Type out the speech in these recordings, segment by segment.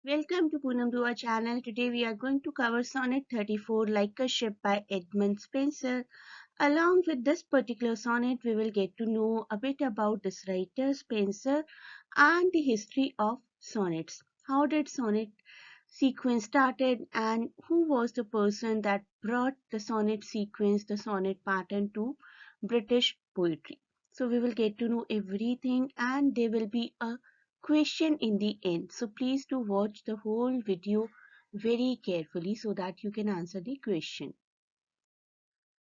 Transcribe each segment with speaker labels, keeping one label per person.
Speaker 1: Welcome to Poonam to our channel. Today we are going to cover Sonnet 34 Like a Ship by Edmund Spenser. Along with this particular sonnet, we will get to know a bit about this writer Spenser and the history of sonnets. How did sonnet sequence started and who was the person that brought the sonnet sequence, the sonnet pattern to British poetry. So we will get to know everything and there will be a question in the end. So please do watch the whole video very carefully so that you can answer the question.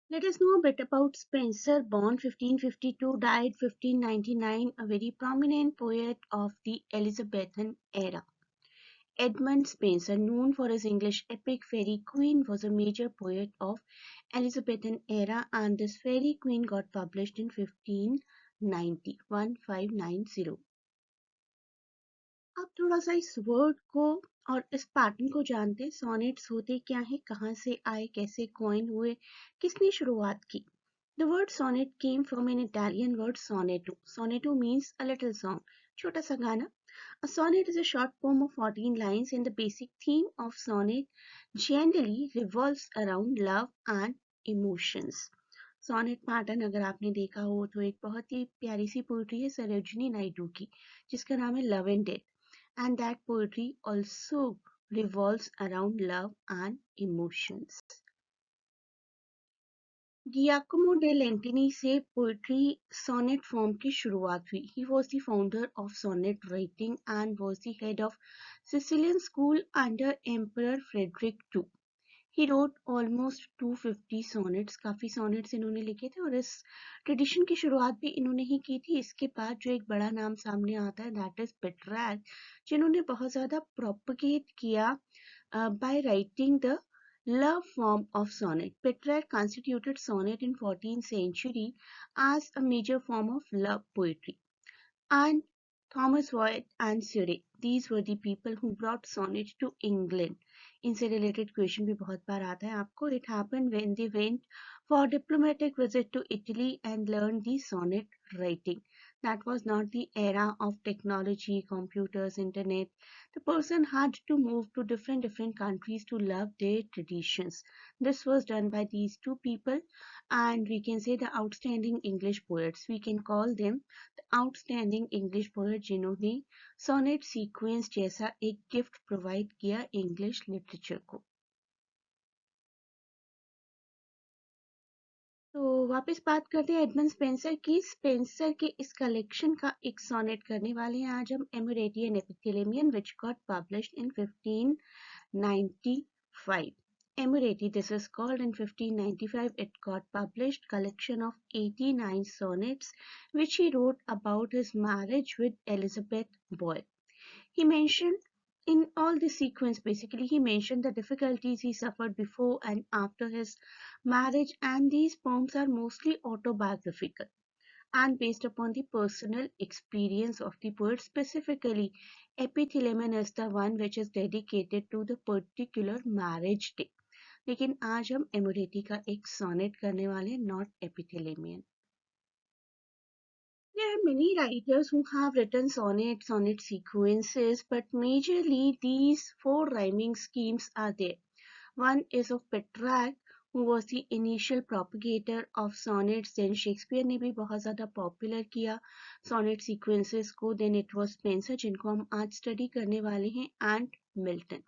Speaker 1: Let us know a bit about Spenser, born 1552, died 1599, a very prominent poet of the Elizabethan era. Edmund Spenser, known for his English epic Faerie Queene, was a major poet of Elizabethan era, and this Faerie Queene got published in 1590. अब थोड़ा सा इस word को और इस pattern को जानते हैं. सॉनेट्स होते क्या है, कहाँ से आए, कैसे कॉइन हुए, किसने शुरुआत की. The word sonnet came from an Italian word sonetto. Sonetto means a little song, छोटा सा गाना. A sonnet is a short poem of 14 lines, and the basic theme of sonnet generally revolves around love and emotions. Sonnet pattern अगर आपने देखा हो तो एक बहुत ही प्यारी सी पोइट्री है सरोजिनी नायडू की जिसका नाम है love and death. And that poetry also revolves around love and emotions. Giacomo de Lentini से पोइट्री सोनेट फॉर्म की शुरुआत हुई. He was the founder of sonnet writing and was the head of Sicilian school under Emperor Frederick II. He wrote almost 250 sonnets. काफी sonnets इन्होंने लिखे थे और इस ट्रेडिशन की शुरुआत भी इन्होंने ही की थी. इसके बाद जो एक बड़ा नाम सामने आता है दैट इज पेट्रैक, जिन्होंने बहुत ज्यादा प्रोपगेट किया by writing the love form of sonnet. Petrarch constituted sonnet in 14th century as a major form of love poetry. And Thomas Wyatt and Surrey, these were the people who brought sonnet to England. इनसे related question भी बहुत बार आता है आपको. It happened when they went for diplomatic visit to Italy and learned the sonnet writing. That was not the era of technology, computers, internet. The person had to move to different countries to love their traditions. This was done by these two people, and we can say the outstanding English poets. We can call them the outstanding English poet जिन्होंने sonnet sequence जैसा एक gift provide किया English literature को. तो वापस बात करते हैं एडमंड स्पेंसर की. स्पेंसर के इस कलेक्शन का एक सोनेट करने वाले हैं आज हम. एमोरेटी and एपिथेलेमियन which got published in 1595. Amoretti, this is called in 1595. It got published collection of 89 sonnets which he wrote about his marriage with Elizabeth Boyle. He mentioned in all the sequence, basically, he mentioned the difficulties he suffered before and after his marriage, and these poems are mostly autobiographical and based upon the personal experience of the poet. Specifically, Epithalamion is the one which is dedicated to the particular marriage day. लेकिन आज हम एमोरेटी का एक sonnet करने वाले हैं, not epithalamion. There are many writers who have written sonnets, sonnet sequences, but majorly these four rhyming schemes are there. One is of Petrarch, who was the initial propagator of sonnets. Then Shakespeare ने भी बहुत ज़्यादा popular किया sonnet sequences को. Then it was Spenser, जिनको हम आज study करने वाले हैं, and Milton.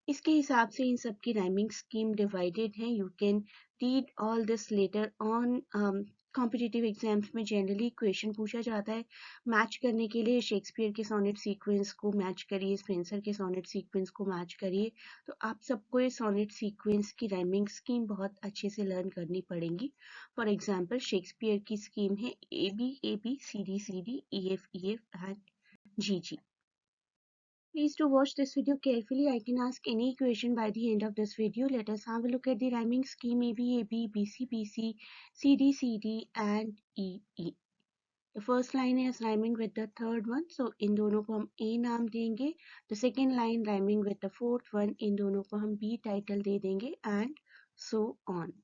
Speaker 1: इसके हिसाब से इन सब की rhyming scheme divided है. You can read all this later on. Competitive exams में जनरली क्वेश्चन पूछा जाता है मैच करने के लिए शेक्सपियर के सोनेट सीक्वेंस को मैच करिए, स्पेंसर के सोनेट सीक्वेंस को मैच करिए. तो आप सबको ये सोनेट सीक्वेंस की राइमिंग स्कीम बहुत अच्छे से लर्न करनी पड़ेगी. फॉर एग्जांपल शेक्सपियर की स्कीम है A B C D E F and G G. Please do watch this video carefully. I can ask any question by the end of this video. Let us have a look at the rhyming scheme AB, BC, CD, and EE. The first line is rhyming with the third one. So, इन दोनों को हम A नाम देंगे. The second line rhyming with the fourth one. इन दोनों को हम B title दे देंगे and so on.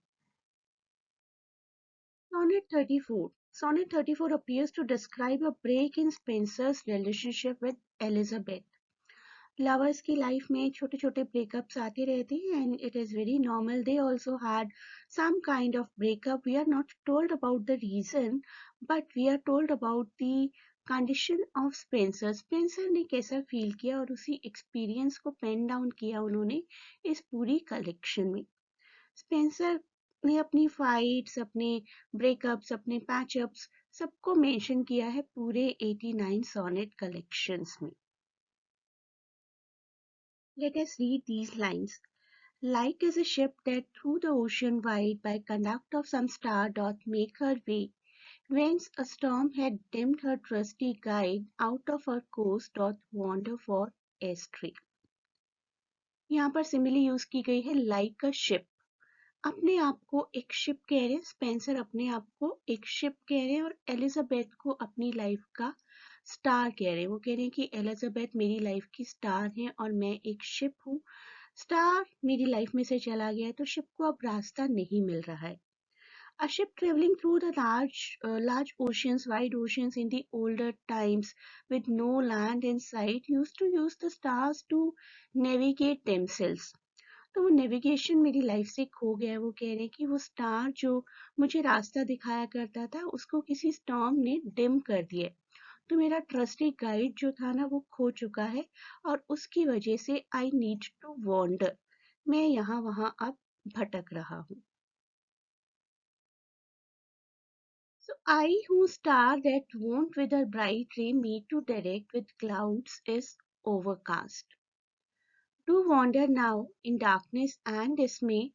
Speaker 1: Sonnet 34. Sonnet 34 appears to describe a break in Spenser's relationship with Elizabeth. Lovers की लाइफ में छोटे छोटे ब्रेकअप्स आते रहते हैं and it is very normal. They also had some kind of breakup. We are not told about the reason, but we are told about the condition of Spencer. Spencer ने कैसा feel किया और उसी experience को pen down किया उन्होंने इस पूरी कलेक्शन में. स्पेंसर ने अपनी फाइट्स, अपने ब्रेकअप्स, अपने पैचअप्स सबको मेंशन किया है पूरे 89 सोनेट कलेक्शंस में. Let us read these lines. Like as a ship that through the ocean wide by conduct of some star doth make her way, whence a storm had dimmed her trusty guide, out of her course doth wander for estray. यहाँ पर simile use की गई है like a ship. अपने आप को एक ship कह रहे हैं, स्पेंसर अपने आप को एक शिप कह रहे हैं और एलिजाबेथ को अपनी लाइफ का स्टार कह रहे हैं. वो कह रहे हैं कि एलिजाबेथ मेरी लाइफ की स्टार है और मैं एक शिप हूँ. स्टार मेरी लाइफ में से चला गया है तो शिप को अब रास्ता नहीं मिल रहा है. A ship traveling through the large oceans, wide oceans in the older times, with no land in sight, used to use the stars to navigate themselves. तो वो नेविगेशन मेरी लाइफ से खो गया है. वो कह रहे हैं कि वो स्टार जो मुझे रास्ता दिखाया करता था उसको किसी स्टॉर्म ने डिम कर दिया. तो मेरा ट्रस्टी गाइड जो था ना वो खो चुका है और उसकी वजह से आई नीड टू वॉन्डर. मैं यहाँ वहाँ अब भटक रहा हूँ. So I whose star that won't with a bright ray me to direct with clouds is overcast. Do wander now in darkness and dismay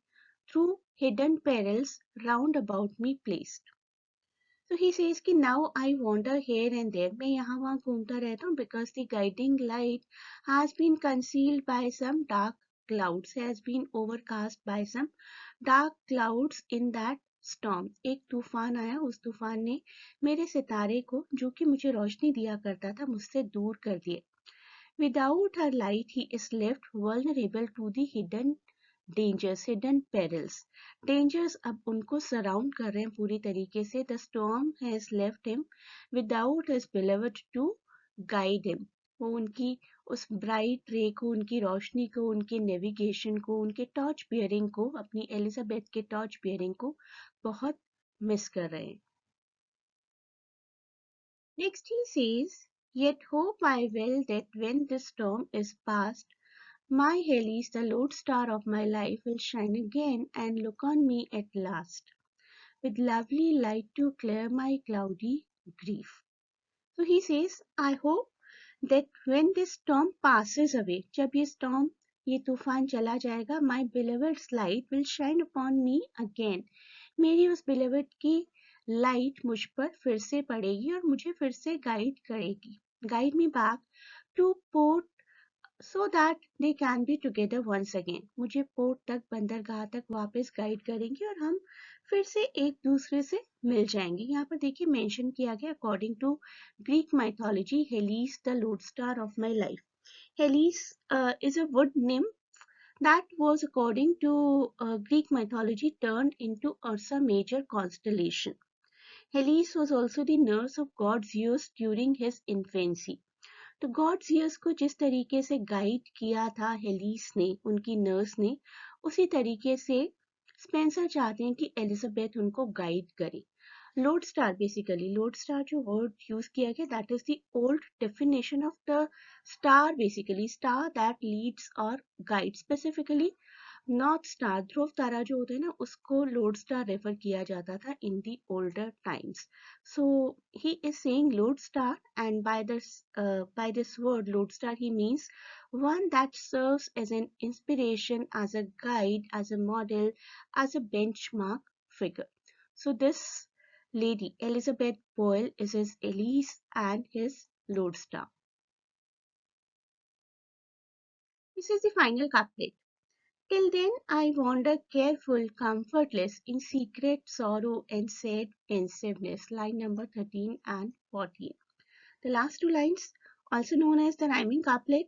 Speaker 1: through hidden perils round about me placed. So he says कि now I wander here and there. मैं यहाँ वहाँ घूमता रहता हूँ because the guiding light has been concealed by some dark clouds, has been overcast by some dark clouds in that storm. एक तूफान आया, उस तूफान ने मेरे सितारे को जो कि मुझे रोशनी दिया करता था मुझसे दूर कर दिया. Without her light, he is left vulnerable to the hidden dangers, hidden perils. Dangers अब उनको सराउंड कर रहे हैं पूरी तरीके से. The storm has left him without his beloved to guide him. वो उनकी उस ब्राइट रे को, उनकी रोशनी को, उनके नेविगेशन को, उनके टॉर्च बियरिंग को, अपनी एलिजाबेथ के टॉर्च बियरिंग को बहुत मिस कर रहे हैं. Next he says, yet hope I will that when this storm is past, my Helios, the lodestar of my life, will shine again and look on me at last, with lovely light to clear my cloudy grief. So he says, I hope that when this storm passes away, जब ये storm, ये तूफान चला जाएगा, my beloved's light will shine upon me again. मेरी उस beloved की light मुझ पर फिर से पड़ेगी और मुझे फिर से गाइड करेगी. Guide me back to port so that they can be together once again. मुझे पोर्ट तक, बंदरगाह तक वापस गाइड करेंगे और हम फिर से एक दूसरे से मिल जाएंगे. यहाँ पर देखिए मेंशन किया गया according to Greek mythology, Helis the lodestar of my life. Helis is a wood nymph that was according to Greek mythology turned into Ursa Major constellation. Helis was also the nurse of god Zeus during his infancy. तो God Jesus को जिस तरीके से guide किया था हेलिस ने, उनकी nurse ने, उसी तरीके से स्पेंसर चाहते हैं कि एलिजाबेथ उनको गाइड करे. Load star, basically load star जो वर्ड यूज किया गया that is the old definition of the star, basically star that leads और गाइड. स्पेसिफिकली नॉर्थ स्टार, ध्रुव तारा जो होता है ना, उसको लोड स्टार रेफर किया जाता था in the older times. So he is saying lode star and by this word load star he means one that serves as an inspiration, as a guide, as a model, as a benchmark figure. So this lady Elizabeth Boyle is his Elise and his load star. This is the final couplet. Till then I wander careful, comfortless, in secret sorrow and sad pensiveness. Line number 13 and 14. The last two lines, also known as the rhyming couplet,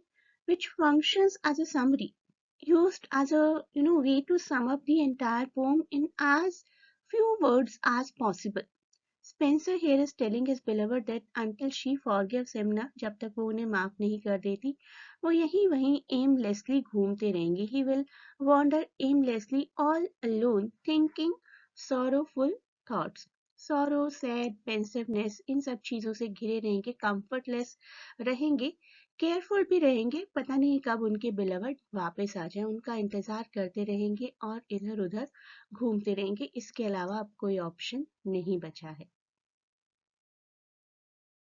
Speaker 1: which functions as a summary, used as a way to sum up the entire poem in as few words as possible. Spencer here is telling his beloved that until she forgives him ना, जब तक वो उन्हें माफ नहीं कर देती, वो यहीं वहीं aimlessly घूमते रहेंगे. He will wander aimlessly all alone, thinking sorrowful thoughts. Sorrow, sad, pensiveness, इन सब चीजों से घिरे रहेंगे, comfortless रहेंगे, केयरफुल भी रहेंगे, पता नहीं कब उनके बिलवर्ड वापस आ जाए, उनका इंतजार करते रहेंगे और इधर उधर घूमते रहेंगे. इसके अलावा अब कोई ऑप्शन नहीं बचा है.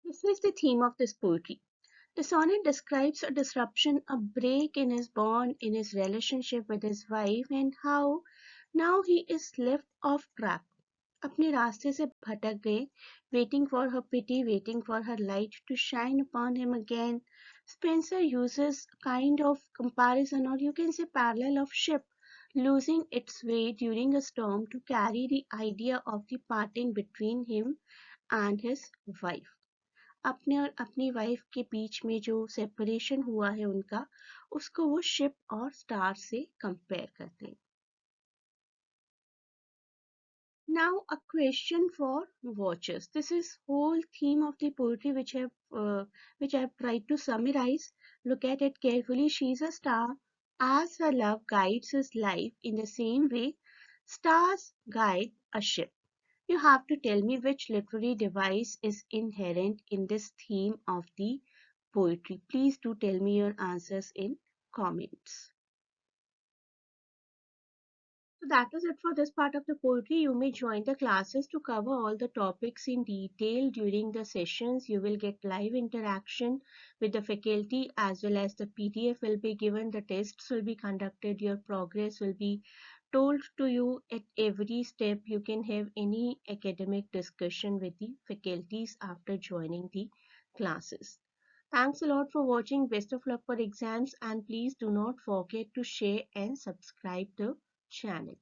Speaker 1: This is the theme of this poetry. The sonnet describes a disruption, a break in his bond, in his relationship with his wife, and how now he is left off track. अपने रास्ते से भटक गए, waiting for her pity, waiting for her light to shine upon him again. Spencer uses kind of comparison, or you can say parallel, of ship losing its way during a storm to carry the idea of the parting between him and his wife. अपने और अपनी wife के बीच में जो separation हुआ है उनका, उसको वो शिप और स्टार से कंपेयर करते हैं. Now a question for watchers. This is whole theme of the poetry which I've tried to summarize. Look at it carefully. She is a star. As her love guides his life, in the same way, stars guide a ship. You have to tell me which literary device is inherent in this theme of the poetry. Please do tell me your answers in comments. So that is it for this part of the poetry. You may join the classes to cover all the topics in detail during the sessions. You will get live interaction with the faculty, as well as the PDF will be given. The tests will be conducted. Your progress will be told to you at every step. You can have any academic discussion with the faculties after joining the classes. Thanks a lot for watching. Best of luck for exams, and please do not forget to share and subscribe the channel.